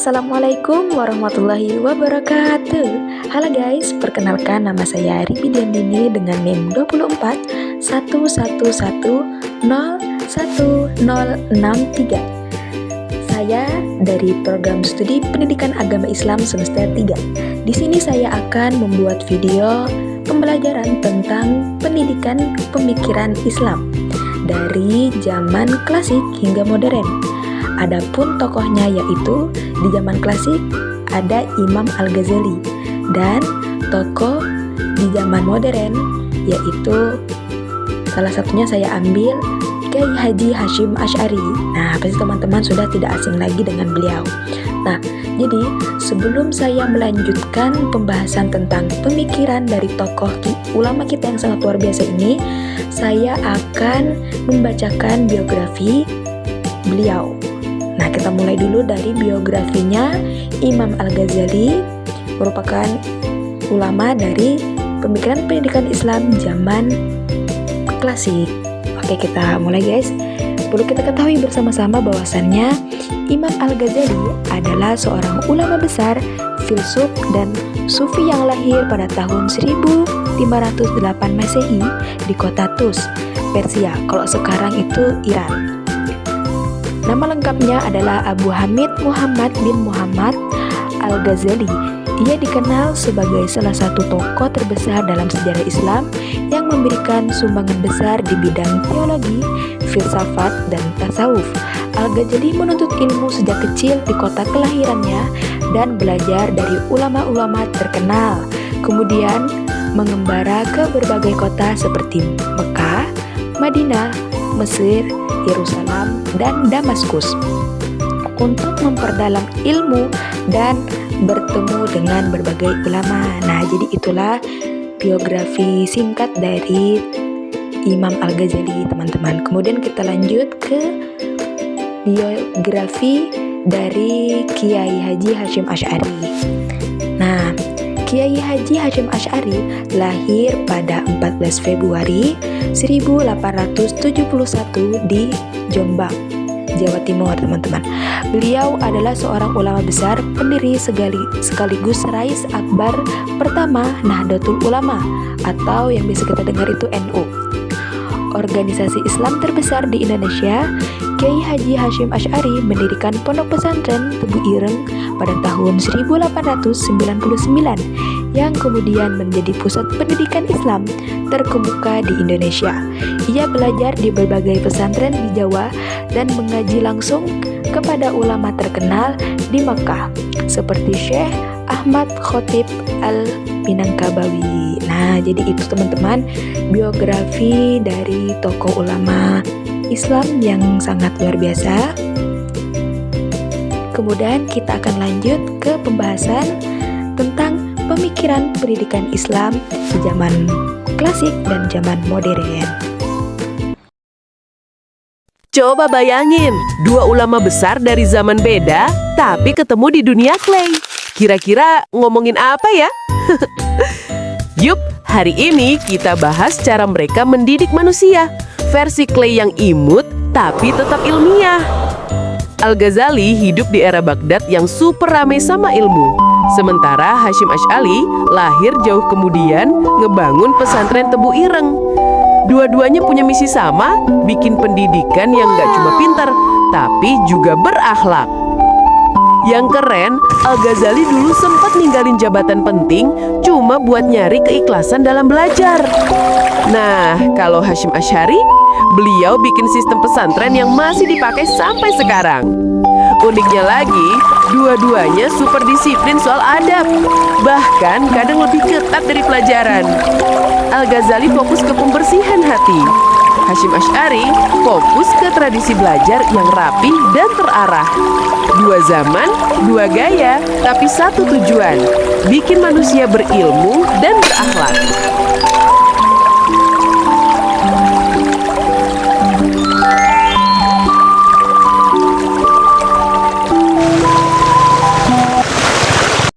Assalamualaikum warahmatullahi wabarakatuh. Halo guys, perkenalkan nama saya Ripi Diandini dengan NIM 24 111011063. Saya dari program studi Pendidikan Agama Islam semester 3. Di sini saya akan membuat video pembelajaran tentang pendidikan pemikiran Islam dari zaman klasik hingga modern. Adapun tokohnya yaitu di zaman klasik ada Imam Al-Ghazali dan tokoh di zaman modern yaitu salah satunya saya ambil Kiai Haji Hasyim Asy'ari. Nah, pasti teman-teman sudah tidak asing lagi dengan beliau. Nah, jadi sebelum saya melanjutkan pembahasan tentang pemikiran dari tokoh ulama kita yang sangat luar biasa ini, saya akan membacakan biografi beliau. Nah, kita mulai dulu dari biografinya. Imam Al-Ghazali merupakan ulama dari pemikiran pendidikan Islam zaman klasik. Oke, kita mulai guys. Perlu kita ketahui bersama-sama bahwasannya Imam Al-Ghazali adalah seorang ulama besar, filsuf dan sufi yang lahir pada tahun 1508 Masehi di kota Tus, Persia. Kalau sekarang itu Iran. Nama lengkapnya adalah Abu Hamid Muhammad bin Muhammad Al-Ghazali. Ia dikenal sebagai salah satu tokoh terbesar dalam sejarah Islam yang memberikan sumbangan besar di bidang teologi, filsafat, dan tasawuf. Al-Ghazali menuntut ilmu sejak kecil di kota kelahirannya dan belajar dari ulama-ulama terkenal. Kemudian mengembara ke berbagai kota seperti Mekah, Madinah, Mesir, Yerusalem, dan Damaskus untuk memperdalam ilmu dan bertemu dengan berbagai ulama. Nah, jadi itulah biografi singkat dari Imam Al-Ghazali, teman-teman. Kemudian kita lanjut ke biografi dari Kiai Haji Hasyim Asy'ari. Nah, Kiai Haji Hasyim Asy'ari lahir pada 14 Februari 1871 di Jombang, Jawa Timur, teman-teman. Beliau adalah seorang ulama besar, pendiri sekaligus rais akbar pertama Nahdlatul Ulama atau yang biasa kita dengar itu NU. Organisasi Islam terbesar di Indonesia. Kiai Haji Hasyim Asy'ari mendirikan pondok pesantren Tebu Ireng pada tahun 1899 yang kemudian menjadi pusat pendidikan Islam terkemuka di Indonesia. Ia belajar di berbagai pesantren di Jawa dan mengaji langsung kepada ulama terkenal di Makkah seperti Syekh Ahmad Khotib Al-Minangkabawi. Nah, jadi itu teman-teman biografi dari tokoh ulama Islam yang sangat luar biasa. Kemudian kita akan lanjut ke pembahasan tentang pemikiran pendidikan Islam di zaman klasik dan zaman modern. Coba bayangin, dua ulama besar dari zaman beda, tapi ketemu di dunia clay. Kira-kira ngomongin apa ya? Yup, hari ini kita bahas cara mereka mendidik manusia. Versi clay yang imut, tapi tetap ilmiah. Al-Ghazali hidup di era Baghdad yang super rame sama ilmu. Sementara Hasyim Asy'ari lahir jauh kemudian ngebangun pesantren Tebu Ireng. Dua-duanya punya misi sama, bikin pendidikan yang gak cuma pintar, tapi juga berakhlak. Yang keren, Al-Ghazali dulu sempat ninggalin jabatan penting cuma buat nyari keikhlasan dalam belajar. Nah, kalau Hasyim Asy'ari, beliau bikin sistem pesantren yang masih dipakai sampai sekarang. Uniknya lagi, dua-duanya super disiplin soal adab. Bahkan kadang lebih ketat dari pelajaran. Al-Ghazali fokus ke pembersihan hati. Hasyim Asy'ari fokus ke tradisi belajar yang rapi dan terarah. Dua zaman, dua gaya, tapi satu tujuan, bikin manusia berilmu dan berakhlak.